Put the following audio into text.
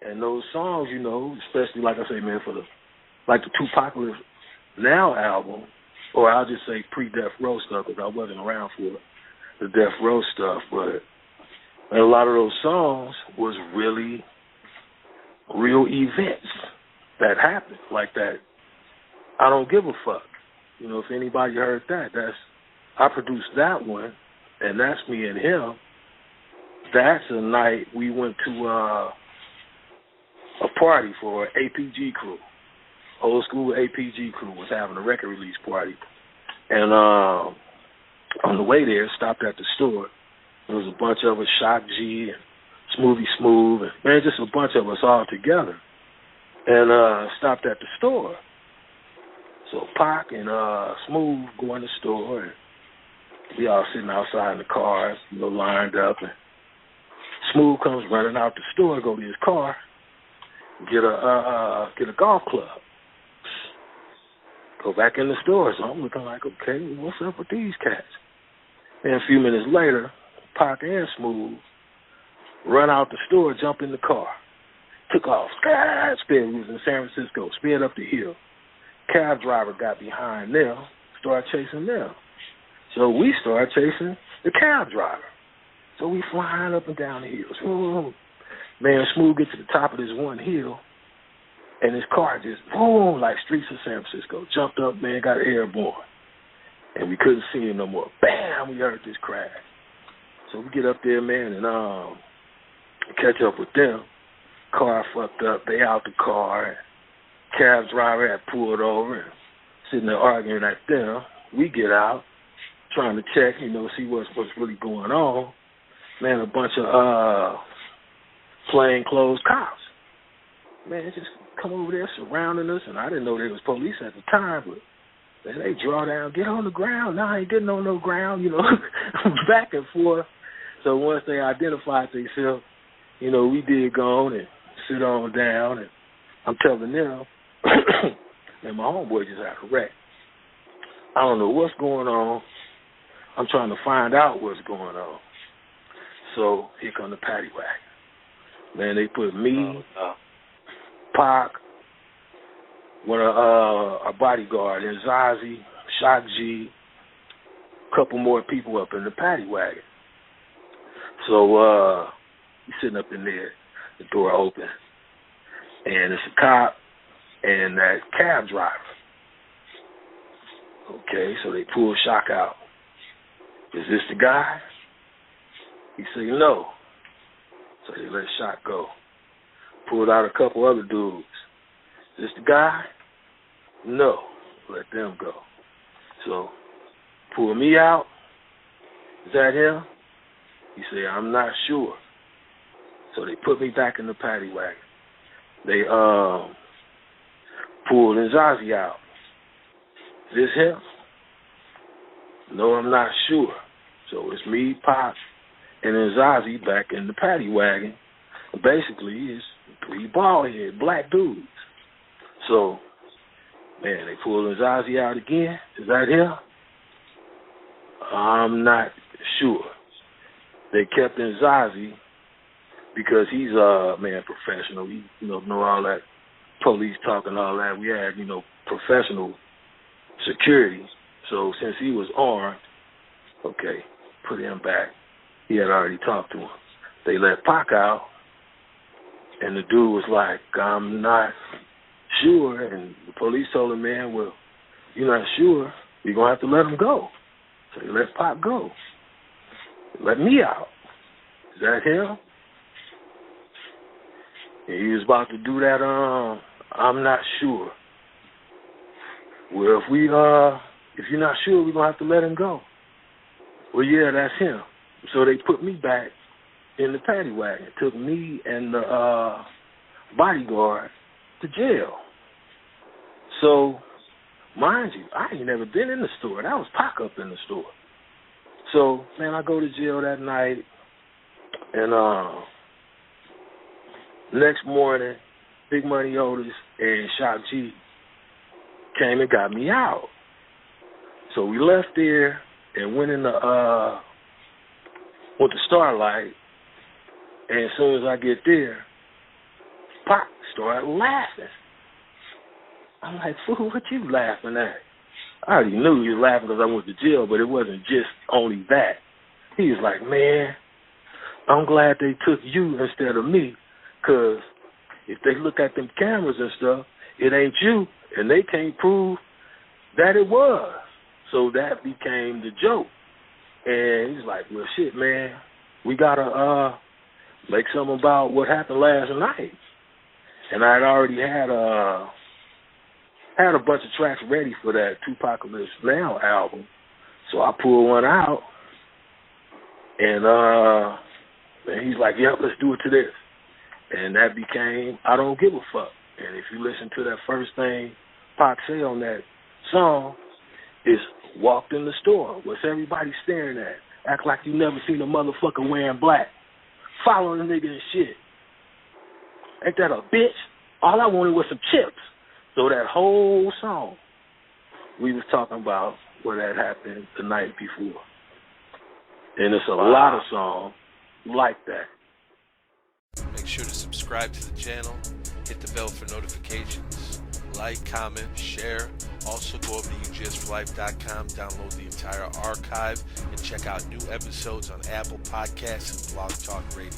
And those songs, you know, especially like I say, man, for the like the Tupac Now album, or I'll just say pre-Death Row stuff because I wasn't around for the Death Row stuff, but a lot of those songs was really real events that happened, like that. I don't give a fuck. You know, if anybody heard that, I produced that one, and that's me and him. That's a night we went to a party for APG crew. Old school APG crew was having a record release party. And on the way there, stopped at the store. There was a bunch of us, Shock G and Smoothie Smooth, and man, just a bunch of us all together. And stopped at the store. So Pac and Smooth go in the store, and we all sitting outside in the cars, you know, lined up. And Smooth comes running out the store, go to his car, get a golf club. Go back in the store. So I'm looking like, okay, what's up with these cats? And a few minutes later, Pac and Smooth run out the store, jump in the car, took off, sped. We was in San Francisco, sped up the hill. Cab driver got behind them, started chasing them. So we started chasing the cab driver. So we flying up and down the hills. Man, Smooth gets to the top of this one hill, and his car just, boom, like streets of San Francisco. Jumped up, man, got airborne. And we couldn't see him no more. Bam, we heard this crash. So we get up there, man, and catch up with them. Car fucked up. They out the car. Cab driver had pulled over and sitting there arguing at them. We get out, trying to check, you know, see what's really going on. Man, a bunch of plainclothes cops. Man, just come over there surrounding us, and I didn't know there was police at the time, but man, they draw down, get on the ground. No, I ain't getting on no ground, you know, back and forth. So once they identified themselves, you know, we did go on and sit on down, and I'm telling them, and my homeboy just had a wreck. I don't know what's going on. I'm trying to find out what's going on. So here come the paddy wagon. Man, they put me, Pac, one of our bodyguard, and Zazie, Shock G, a couple more people up in the paddy wagon. So we sitting up in there, the door open, and it's a cop and that cab driver. Okay, so they pull Shock out. Is this the guy? He said, no. So they let Shock go. Pulled out a couple other dudes. Is this the guy? No. Let them go. So pull me out. Is that him? He said, I'm not sure. So they put me back in the paddy wagon. They pulled Zazie out. Is this him? No, I'm not sure. So it's me, Pop, and then Zazie back in the paddy wagon. Basically, it's three bald-head black dudes. So, man, they pulled Zazie out again. Is that him? I'm not sure. They kept Zazie because he's man, professional. He, know all that police talk and all that. We had, professional security. So since he was armed, okay, put him back. He had already talked to him. They let Pac out, and the dude was like, I'm not sure. And the police told him, man, well, you're not sure, you're going to have to let him go. So they let Pac go. They let me out. Is that him? And he was about to do that, I'm not sure. Well, if you're not sure, we're going to have to let him go. Well, yeah, that's him. So they put me back in the paddy wagon, took me and the bodyguard to jail. So, mind you, I ain't never been in the store. That was Pac up in the store. So, man, I go to jail that night, and next morning, Big Money Otis and Shock G came and got me out. So we left there and went to Starlight, and as soon as I get there, started laughing. I'm like, fool, what you laughing at? I already knew he was laughing because I went to jail, but it wasn't just only that. He was like, man, I'm glad they took you instead of me, because if they look at them cameras and stuff, it ain't you, and they can't prove that it was. So that became the joke. And he's like, well, shit, man, we got to make something about what happened last night. And I'd already had a bunch of tracks ready for that Tupac Now album. So I pulled one out, and he's like, yep, let's do it to this. And that became I Don't Give a Fuck. And if you listen to that first thing Pac say on that song, is walked in the store. What's everybody staring at? Act like you never seen a motherfucker wearing black. Following a nigga and shit. Ain't that a bitch? All I wanted was some chips. So that whole song, we was talking about what had happened the night before. And it's a lot of songs like that. Make sure to subscribe to the channel, hit the bell for notifications, like, comment, share. Also go over to UGSforLife.com, download the entire archive, and check out new episodes on Apple Podcasts and Blog Talk Radio.